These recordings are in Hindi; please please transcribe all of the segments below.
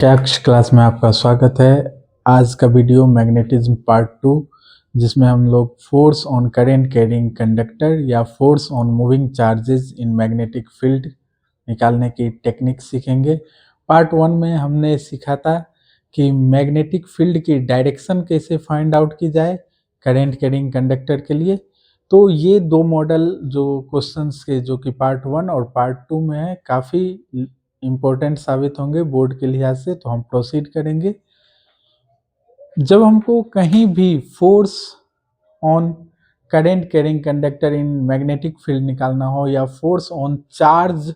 टैक्स क्लास में आपका स्वागत है। आज का वीडियो मैग्नेटिज्म पार्ट 2, जिसमें हम लोग force on current carrying conductor या force on moving charges in magnetic field निकालने की टेक्निक सीखेंगे। पार्ट 1 में हमने सीखा था कि मैग्नेटिक फील्ड की डायरेक्शन कैसे फाइंड आउट की जाए करंट कैरिंग कंडक्टर के लिए। तो ये दो मॉडल जो क्वेश्चंस के जो कि पार्ट 1 और पार्ट 2 में है, काफ़ी इम्पोर्टेंट साबित होंगे बोर्ड के लिहाज से। तो हम प्रोसीड करेंगे। जब हमको कहीं भी force on current carrying conductor in magnetic field निकालना हो या force on charge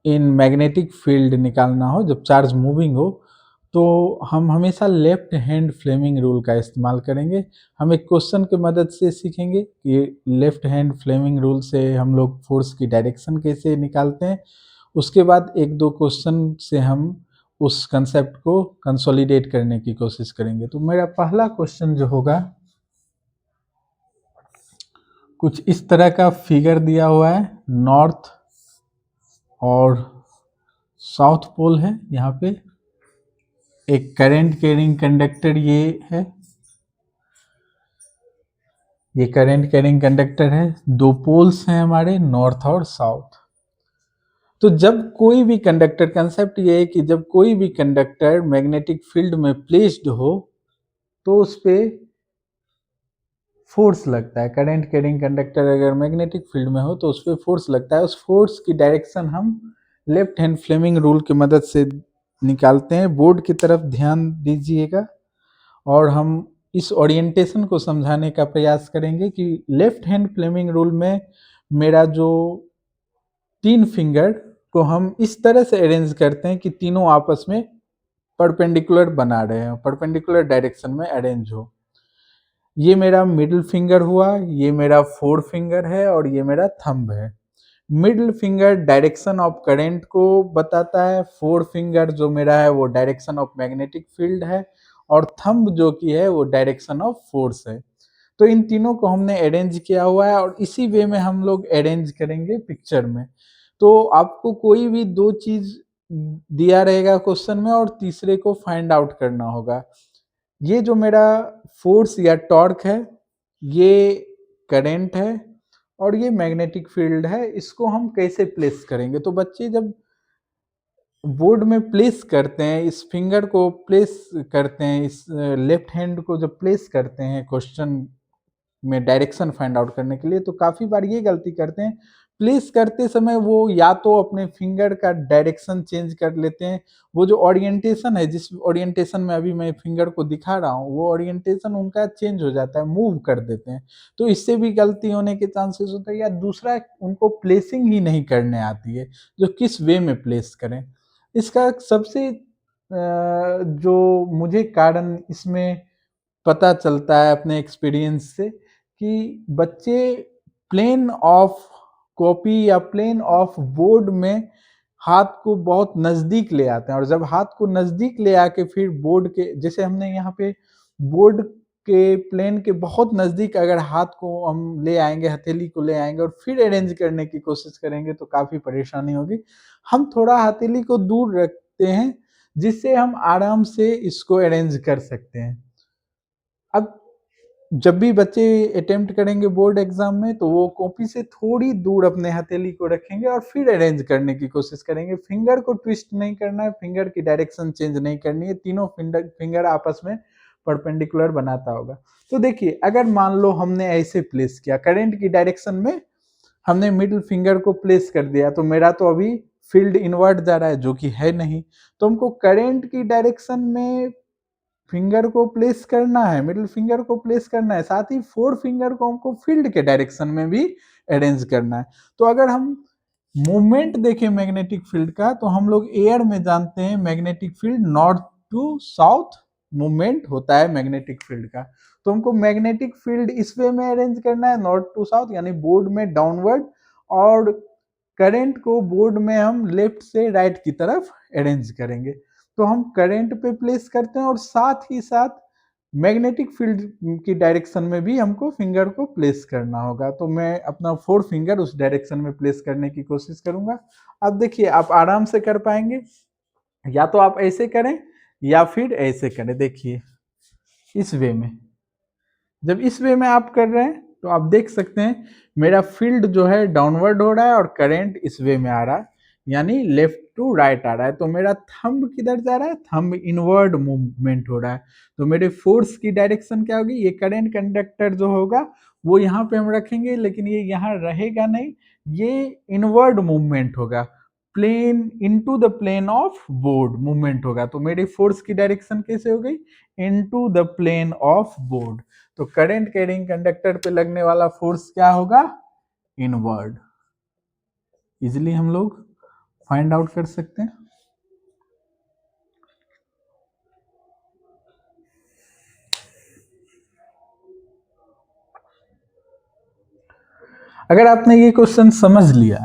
in magnetic field निकालना हो, जब चार्ज मूविंग हो, तो हम हमेशा लेफ्ट हैंड फ्लेमिंग रूल का इस्तेमाल करेंगे। हम एक क्वेश्चन की मदद से सीखेंगे कि लेफ्ट हैंड फ्लेमिंग रूल से हम लोग फोर्स की डायरेक्शन कैसे निकालते हैं। उसके बाद एक दो क्वेश्चन से हम उस कंसेप्ट को कंसोलिडेट करने की कोशिश करेंगे। तो मेरा पहला क्वेश्चन जो होगा, कुछ इस तरह का फिगर दिया हुआ है। नॉर्थ और साउथ पोल है। यहाँ पे एक करंट कैरिंग कंडक्टर ये है, ये करंट कैरिंग कंडक्टर है। दो पोल्स हैं हमारे, नॉर्थ और साउथ। तो जब कोई भी कंडक्टर, कंसेप्ट ये है कि जब कोई भी कंडक्टर मैग्नेटिक फील्ड में प्लेस्ड हो तो उस पर फोर्स लगता है। करंट कैरिंग कंडक्टर अगर मैग्नेटिक फील्ड में हो तो उस पर फोर्स लगता है। उस फोर्स की डायरेक्शन हम लेफ्ट हैंड फ्लेमिंग रूल की मदद से निकालते हैं। बोर्ड की तरफ ध्यान दीजिएगा और हम इस ओरिएंटेशन को समझाने का प्रयास करेंगे कि लेफ्ट हैंड फ्लेमिंग रूल में मेरा जो तीन फिंगर को हम इस तरह से अरेंज करते हैं कि तीनों आपस में परपेंडिकुलर बना रहे हैं, परपेंडिकुलर डायरेक्शन में अरेंज हो। ये मेरा मिडिल फिंगर हुआ, ये मेरा फोर फिंगर है और ये मेरा थंब है। Middle finger direction of current को बताता है, फोर फिंगर जो मेरा है वो डायरेक्शन ऑफ मैग्नेटिक फील्ड है और थंब जो कि है वो डायरेक्शन ऑफ फोर्स है। तो इन तीनों को हमने अरेंज किया हुआ है और इसी वे में हम लोग अरेंज करेंगे पिक्चर में। तो आपको कोई भी दो चीज दिया रहेगा क्वेश्चन में और तीसरे को फाइंड आउट करना होगा। ये जो मेरा फोर्स या टॉर्क है, ये करंट है और ये मैग्नेटिक फील्ड है। इसको हम कैसे प्लेस करेंगे? तो बच्चे जब बोर्ड में प्लेस करते हैं, इस फिंगर को प्लेस करते हैं, इस लेफ्ट हैंड को जब प्लेस करते हैं क्वेश्चन में डायरेक्शन फाइंड आउट करने के लिए, तो काफ़ी बार ये गलती करते हैं। प्लेस करते समय वो या तो अपने फिंगर का डायरेक्शन चेंज कर लेते हैं, वो जो ओरिएंटेशन है, जिस ओरिएंटेशन में अभी मैं फिंगर को दिखा रहा हूँ, वो ओरिएंटेशन उनका चेंज हो जाता है, मूव कर देते हैं। तो इससे भी गलती होने के चांसेस होते हैं। या दूसरा, उनको प्लेसिंग ही नहीं करने आती है, जो किस वे में प्लेस करें। इसका सबसे जो मुझे कारण इसमें पता चलता है अपने एक्सपीरियंस से, कि बच्चे प्लेन ऑफ कॉपी या प्लेन ऑफ बोर्ड में हाथ को बहुत नज़दीक ले आते हैं। और जब हाथ को नज़दीक ले आके फिर बोर्ड के, जैसे हमने यहाँ पे बोर्ड के प्लेन के बहुत नज़दीक अगर हाथ को हम ले आएंगे, हथेली को ले आएंगे और फिर अरेंज करने की कोशिश करेंगे तो काफ़ी परेशानी होगी। हम थोड़ा हथेली को दूर रखते हैं जिससे हम आराम से इसको अरेंज कर सकते हैं। अब जब भी बच्चे अटेम्प्ट करेंगे बोर्ड एग्जाम में, तो वो कॉपी से थोड़ी दूर अपने हथेली को रखेंगे और फिर अरेंज करने की कोशिश करेंगे। फिंगर को ट्विस्ट नहीं करना है, फिंगर की डायरेक्शन चेंज नहीं करनी है, तीनों फिंगर आपस में परपेंडिकुलर बनाता होगा। तो देखिए, अगर मान लो हमने ऐसे प्लेस किया, करंट की डायरेक्शन में हमने मिडिल फिंगर को प्लेस कर दिया, तो मेरा तो अभी फील्ड इनवर्ट जा रहा है, जो कि है नहीं। तो हमको करंट की डायरेक्शन में फिंगर को प्लेस करना है, मिडिल फिंगर को प्लेस करना है, साथ ही फोर फिंगर को हमको फील्ड के डायरेक्शन में भी अरेंज करना है। तो अगर हम मूवमेंट देखें मैग्नेटिक फील्ड का, तो हम लोग एयर में जानते हैं magnetic field north to south movement होता है मैग्नेटिक फील्ड का। तो हमको मैग्नेटिक फील्ड इस वे में अरेंज करना है, नॉर्थ टू साउथ, यानी बोर्ड में डाउनवर्ड, और करंट को बोर्ड में हम लेफ्ट से राइट की तरफ अरेंज करेंगे। तो हम करंट पे प्लेस करते हैं और साथ ही साथ मैग्नेटिक फील्ड की डायरेक्शन में भी हमको फिंगर को प्लेस करना होगा। तो मैं अपना फोर फिंगर उस डायरेक्शन में प्लेस करने की कोशिश करूंगा। अब देखिए, आप आराम से कर पाएंगे। या तो आप ऐसे करें या फिर ऐसे करें। देखिए इस वे में, जब इस वे में आप कर रहे हैं तो आप देख सकते हैं मेरा फील्ड जो है डाउनवर्ड हो रहा है और करंट इस वे में आ रहा है, यानी लेफ्ट टू राइट आ रहा है। तो मेरा थंब किधर जा रहा है, थंब इनवर्ड मूवमेंट हो रहा है। तो मेरे फोर्स की डायरेक्शन क्या होगी, ये करंट कंडक्टर जो होगा वो यहाँ पे हम रखेंगे, लेकिन ये यहाँ रहेगा नहीं, ये इनवर्ड मूवमेंट होगा, plane into the plane of board movement होगा। तो मेरी फोर्स की डायरेक्शन कैसे हो गई, into the plane of board. तो करंट कैरिंग कंडक्टर पे लगने वाला फोर्स क्या होगा, इनवर्ड। इजिली हम लोग फाइंड आउट कर सकते हैं। अगर आपने ये क्वेश्चन समझ लिया,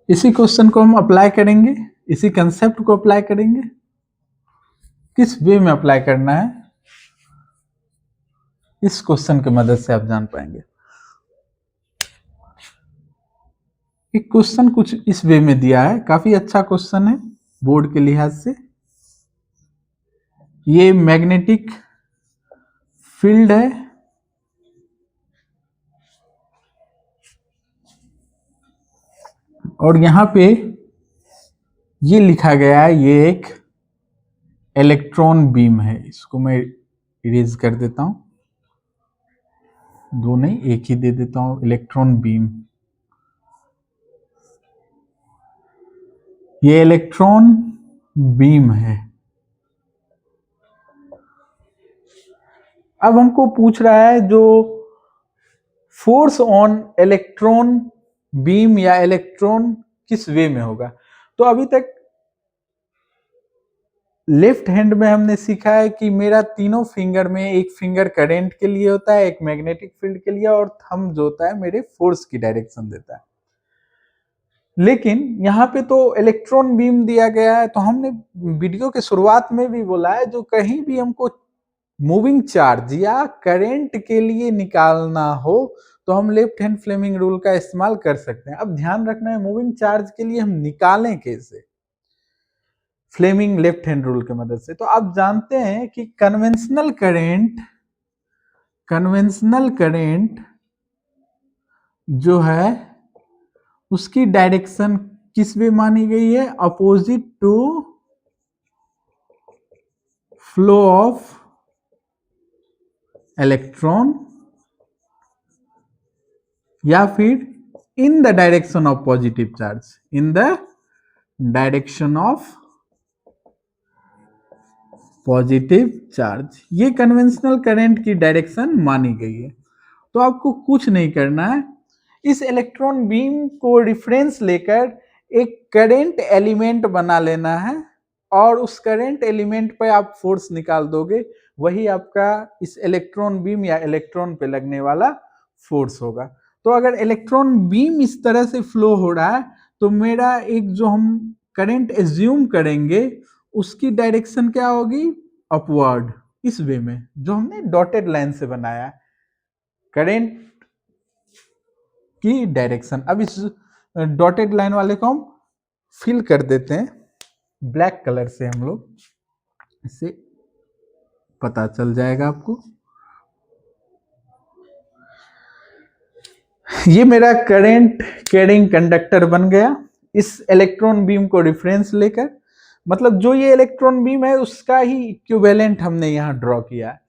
इसी क्वेश्चन को हम अप्लाई करेंगे, इसी कंसेप्ट को अप्लाई करेंगे। किस वे में अप्लाई करना है, इस क्वेश्चन की मदद से आप जान पाएंगे। एक क्वेश्चन कुछ इस वे में दिया है, काफी अच्छा क्वेश्चन है बोर्ड के लिहाज से। ये मैग्नेटिक फील्ड है, और यहां पे ये लिखा गया है, ये एक इलेक्ट्रॉन बीम है। इसको मैं इरेज कर देता हूं, दो नहीं एक ही दे देता हूं, इलेक्ट्रॉन बीम। ये इलेक्ट्रॉन बीम है। अब हमको पूछ रहा है जो फोर्स ऑन इलेक्ट्रॉन बीम या इलेक्ट्रॉन किस वे में होगा। तो अभी तक लेफ्ट हैंड में हमने सीखा है कि मेरा तीनों फिंगर में, एक फिंगर करंट के लिए होता है, एक मैग्नेटिक फील्ड के लिए, और थंब जो होता है मेरे फोर्स की डायरेक्शन देता है। लेकिन यहाँ पे तो इलेक्ट्रॉन बीम दिया गया है, तो हमने वीडियो के शुरुआत में भी बोला है, जो कहीं भी हमको मूविंग चार्ज या करंट के लिए निकालना हो तो हम लेफ्ट हैंड फ्लेमिंग रूल का इस्तेमाल कर सकते हैं। अब ध्यान रखना है मूविंग चार्ज के लिए हम निकालें कैसे, फ्लेमिंग लेफ्ट हैंड रूल की मदद से। तो आप जानते हैं कि कन्वेंशनल करंट जो है उसकी डायरेक्शन किस वे मानी गई है, opposite to flow of electron, या फिर in the direction of positive charge, in the direction of positive charge. ये कन्वेंशनल करंट की डायरेक्शन मानी गई है। तो आपको कुछ नहीं करना है, इस इलेक्ट्रॉन बीम को रिफरेंस लेकर एक करंट एलिमेंट बना लेना है, और उस करंट एलिमेंट पे आप फोर्स निकाल दोगे, वही आपका इस इलेक्ट्रॉन बीम या इलेक्ट्रॉन पे लगने वाला फोर्स होगा। तो अगर इलेक्ट्रॉन बीम इस तरह से फ्लो हो रहा है, तो मेरा एक जो हम करंट एज्यूम करेंगे उसकी डायरेक्शन क्या होगी, अपवर्ड, इस वे में जो हमने डॉटेड लाइन से बनाया है करंट की डायरेक्शन। अब इस डॉटेड लाइन वाले को हम फिल कर देते हैं ब्लैक कलर से, हम लोग इससे पता चल जाएगा आपको। ये मेरा करंट कैरिंग कंडक्टर बन गया इस इलेक्ट्रॉन बीम को रेफरेंस लेकर, मतलब जो ये इलेक्ट्रॉन बीम है उसका ही इक्विवेलेंट हमने यहाँ ड्रॉ किया है।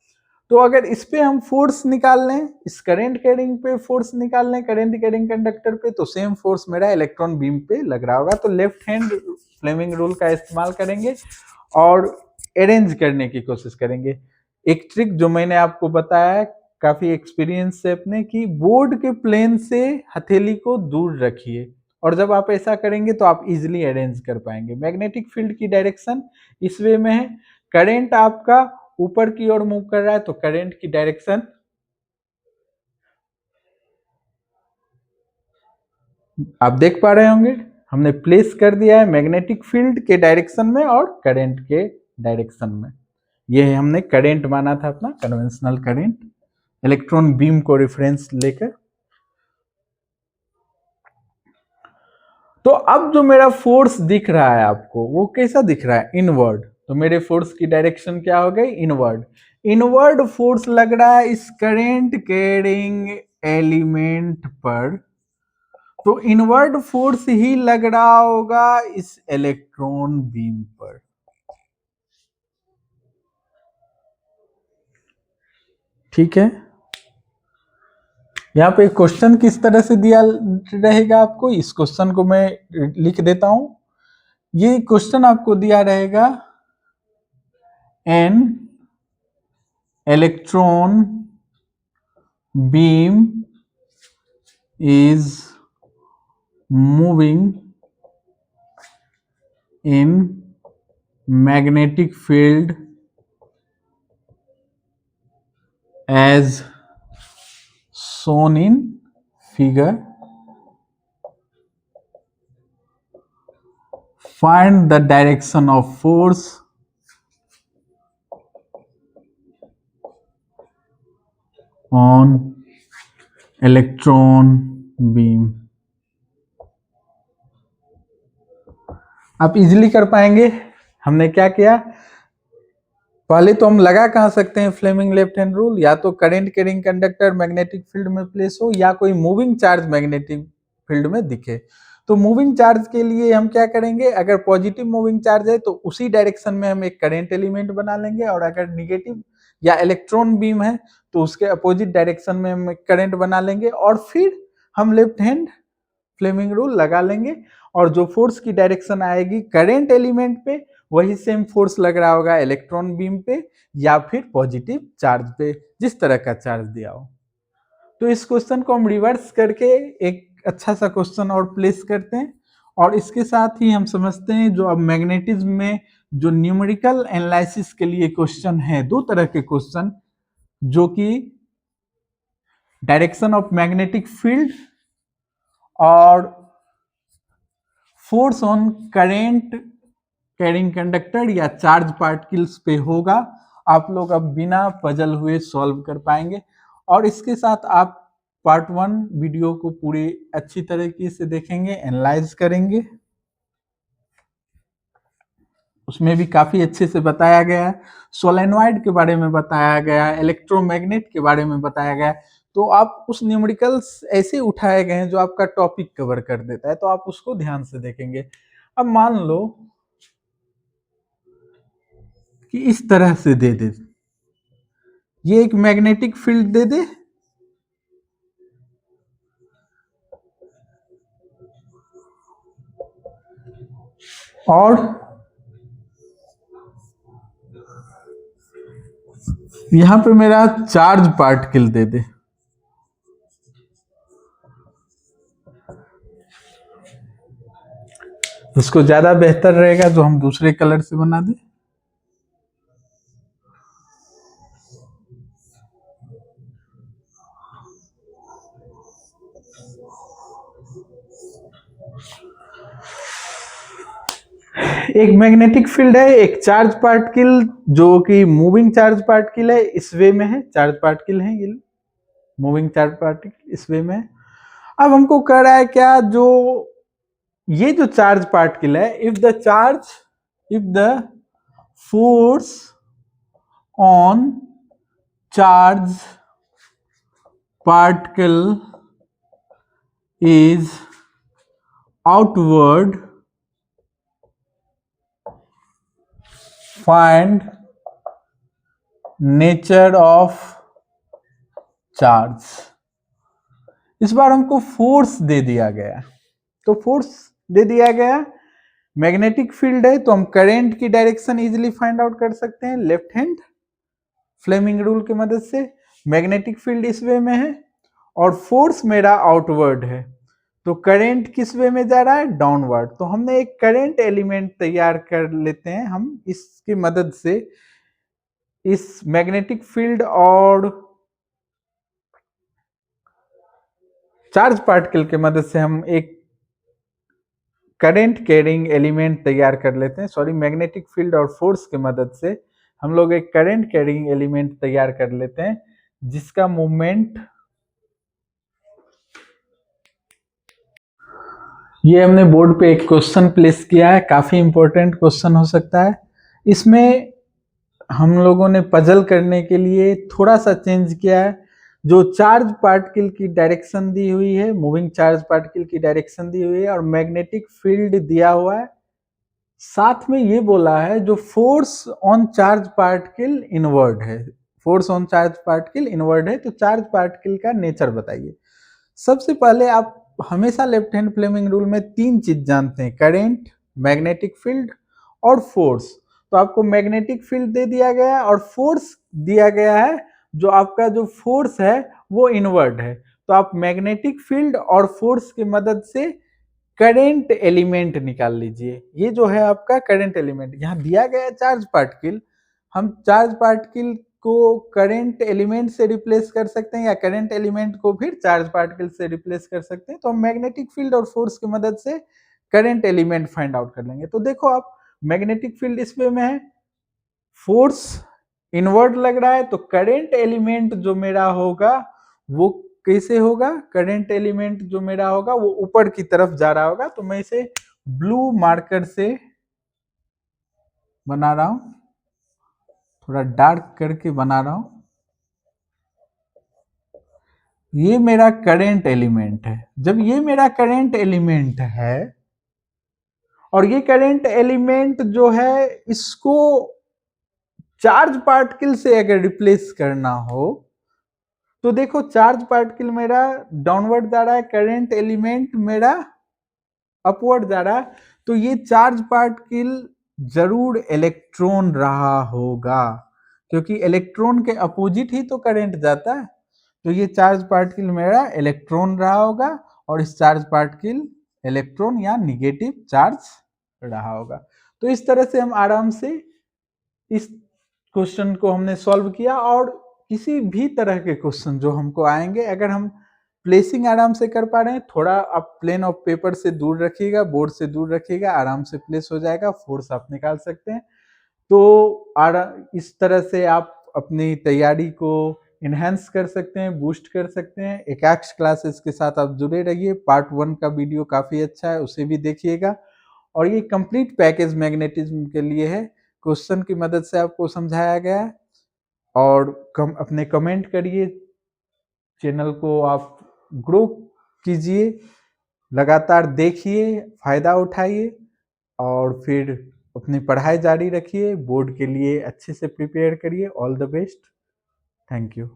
तो अगर इस पे हम फोर्स निकाल लें, इस करंट कैरिंग पे फोर्स निकाल लें, करंट कैरिंग कंडक्टर पे, तो सेम फोर्स मेरा इलेक्ट्रॉन बीम पे लग रहा होगा। तो लेफ्ट हैंड फ्लेमिंग रूल का इस्तेमाल करेंगे और अरेंज करने की कोशिश करेंगे। एक ट्रिक जो मैंने आपको बताया है काफी एक्सपीरियंस से अपने, कि बोर्ड के प्लेन से हथेली को दूर रखिए, और जब आप ऐसा करेंगे तो आप इजिली अरेंज कर पाएंगे। मैग्नेटिक फील्ड की डायरेक्शन इस वे में है, करंट आपका ऊपर की ओर मूव कर रहा है, तो करंट की डायरेक्शन आप देख पा रहे होंगे, हमने प्लेस कर दिया है मैग्नेटिक फील्ड के डायरेक्शन में और करंट के डायरेक्शन में। ये हमने करंट माना था अपना कन्वेंशनल करंट, इलेक्ट्रॉन बीम को रेफरेंस लेकर। तो अब जो मेरा फोर्स दिख रहा है आपको वो कैसा दिख रहा है, इनवर्ड। तो मेरे फोर्स की डायरेक्शन क्या हो गई, इनवर्ड। इनवर्ड फोर्स लग रहा है इस करेंट कैरिंग एलिमेंट पर, तो इनवर्ड फोर्स ही लग रहा होगा इस इलेक्ट्रॉन बीम पर। ठीक है, यहाँ पे क्वेश्चन किस तरह से दिया रहेगा आपको, इस क्वेश्चन को मैं लिख देता हूं। ये क्वेश्चन आपको दिया रहेगा, an electron beam is moving in magnetic field as shown in figure. Find the direction of force on electron beam. आप इजीली कर पाएंगे। हमने क्या किया, पहले तो हम लगा कहाँ सकते हैं फ्लेमिंग लेफ्ट हैंड रूल, या तो current carrying conductor magnetic field में प्लेस हो या कोई मूविंग चार्ज मैग्नेटिक फील्ड में दिखे। तो मूविंग चार्ज के लिए हम क्या करेंगे, अगर पॉजिटिव मूविंग चार्ज है तो उसी डायरेक्शन में हम एक करंट एलिमेंट बना लेंगे, और अगर निगेटिव या इलेक्ट्रॉन बीम है तो उसके अपोजिट डायरेक्शन में हम एक करंट बना लेंगे, और फिर हम लेफ्ट हैंड फ्लेमिंग रूल लगा लेंगे, और जो फोर्स की डायरेक्शन आएगी करंट एलिमेंट पे वही सेम फोर्स लग रहा होगा इलेक्ट्रॉन बीम पे या फिर पॉजिटिव चार्ज पे, जिस तरह का चार्ज दिया हो। तो इस क्वेश्चन को हम रिवर्स करके एक अच्छा सा क्वेश्चन और प्लेस करते हैं, और इसके साथ ही हम समझते हैं जो अब मैग्नेटिज्म में जो न्यूमेरिकल एनालिसिस के लिए क्वेश्चन है, दो तरह के क्वेश्चन, जो कि डायरेक्शन ऑफ मैग्नेटिक फील्ड और force on current carrying conductor या चार्ज पार्टिकल्स पे होगा। आप लोग अब बिना पजल हुए सॉल्व कर पाएंगे, और इसके साथ आप पार्ट 1 वीडियो को पूरी अच्छी तरीके से देखेंगे, एनालाइज करेंगे। उसमें भी काफी अच्छे से बताया गया है, सोलेनॉइड के बारे में बताया गया है, इलेक्ट्रोमैग्नेट के बारे में बताया गया है। तो आप उस न्यूमेरिकल्स ऐसे उठाए गए हैं जो आपका टॉपिक कवर कर देता है, तो आप उसको ध्यान से देखेंगे। अब मान लो कि इस तरह से दे दे, ये एक मैग्नेटिक फील्ड दे दे, और यहां पे मेरा चार्ज पार्टिकल दे दे। इसको ज्यादा बेहतर रहेगा जो हम दूसरे कलर से बना दे। एक मैग्नेटिक फील्ड है, एक चार्ज पार्टिकल जो कि मूविंग चार्ज पार्टिकल है, इस वे में है, चार्ज पार्टिकल है ये, मूविंग चार्ज पार्टिकल इस वे में है। अब हमको कह रहा है क्या, जो ये जो चार्ज पार्टिकल है, if the force on charge particle is outward, find nature of charge। इस बार हमको फोर्स दे दिया गया, तो फोर्स दे दिया गया, मैग्नेटिक फील्ड है तो हम करंट की डायरेक्शन इजीली फाइंड आउट कर सकते हैं लेफ्ट हैंड फ्लेमिंग रूल की मदद से। मैग्नेटिक फील्ड इस वे में है और फोर्स मेरा आउटवर्ड है, तो करंट किस वे में जा रहा है, डाउनवर्ड। तो हमने एक करंट एलिमेंट तैयार कर लेते हैं हम इसकी मदद से, इस मैग्नेटिक फील्ड और चार्ज पार्टिकल के मदद से हम एक करंट कैरिंग एलिमेंट तैयार कर लेते हैं। सॉरी, मैग्नेटिक फील्ड और फोर्स की मदद से हम लोग एक करंट कैरिंग एलिमेंट तैयार कर लेते हैं, जिसका मूवमेंट ये हमने बोर्ड पे एक क्वेश्चन प्लेस किया है, काफी इंपॉर्टेंट क्वेश्चन हो सकता है। इसमें हम लोगों ने पजल करने के लिए थोड़ा सा चेंज किया है। जो चार्ज पार्टिकल की डायरेक्शन दी हुई है, मूविंग चार्ज पार्टिकल की डायरेक्शन दी हुई है और मैग्नेटिक फील्ड दिया हुआ है, साथ में ये बोला है जो force on charge particle inward है, force on charge particle inward है, तो चार्ज पार्टिकल का नेचर बताइए। सबसे पहले आप हमेशा लेफ्ट हैंड फ्लेमिंग रूल में तीन चीज जानते हैं, करंट, मैग्नेटिक फील्ड और फोर्स। तो आपको मैग्नेटिक फील्ड दे दिया गया है और फोर्स दिया गया है, जो आपका जो फोर्स है वो इनवर्ड है। तो आप मैग्नेटिक फील्ड और फोर्स की मदद से करंट एलिमेंट निकाल लीजिए। ये जो है आपका करंट एलिमेंट, यहाँ दिया गया है चार्ज पार्टिकल, हम चार्ज पार्टिकल को करंट एलिमेंट से रिप्लेस कर सकते हैं या करंट एलिमेंट को फिर चार्ज पार्टिकल से रिप्लेस कर सकते हैं। तो हम मैग्नेटिक फील्ड और फोर्स की मदद से करंट एलिमेंट फाइंड आउट कर लेंगे। तो देखो आप, मैग्नेटिक फील्ड इस वे में है, फोर्स इनवर्ड लग रहा है, तो करंट एलिमेंट जो मेरा होगा वो कैसे होगा, करंट एलिमेंट जो मेरा होगा वो ऊपर की तरफ जा रहा होगा। तो मैं इसे ब्लू मार्कर से बना रहा हूं, थोड़ा डार्क करके बना रहा हूं। ये मेरा करंट एलिमेंट है। जब ये मेरा करंट एलिमेंट है और ये करंट एलिमेंट जो है इसको चार्ज पार्टिकल से अगर रिप्लेस करना हो, तो देखो चार्ज पार्टिकल मेरा डाउनवर्ड जा रहा है, करंट एलिमेंट मेरा अपवर्ड जा रहा है, तो ये चार्ज पार्टिकल जरूर इलेक्ट्रॉन रहा होगा, क्योंकि इलेक्ट्रॉन के अपोजिट ही तो करंट जाता है। तो ये चार्ज पार्टिकल मेरा इलेक्ट्रॉन रहा होगा और इस चार्ज पार्टिकल इलेक्ट्रॉन या निगेटिव चार्ज रहा होगा। तो इस तरह से हम आराम से इस क्वेश्चन को हमने सॉल्व किया। और किसी भी तरह के क्वेश्चन जो हमको आएंगे, अगर हम प्लेसिंग आराम से कर पा रहे हैं, थोड़ा आप प्लेन ऑफ पेपर से दूर रखिएगा, बोर्ड से दूर रखिएगा, आराम से प्लेस हो जाएगा, फोर्स आप निकाल सकते हैं। तो इस तरह से आप अपनी तैयारी को इनहेंस कर सकते हैं, बूस्ट कर सकते हैं। एकाक्ष क्लासेस के साथ आप जुड़े रहिए। पार्ट 1 का वीडियो काफ़ी अच्छा है, उसे भी देखिएगा। और ये कंप्लीट पैकेज मैग्नेटिज्म के लिए है, क्वेश्चन की मदद से आपको समझाया गया है। और अपने कमेंट करिए, चैनल को आप ग्रो कीजिए, लगातार देखिए, फायदा उठाइए और फिर अपनी पढ़ाई जारी रखिए। बोर्ड के लिए अच्छे से प्रिपेयर करिए। All the best. Thank you.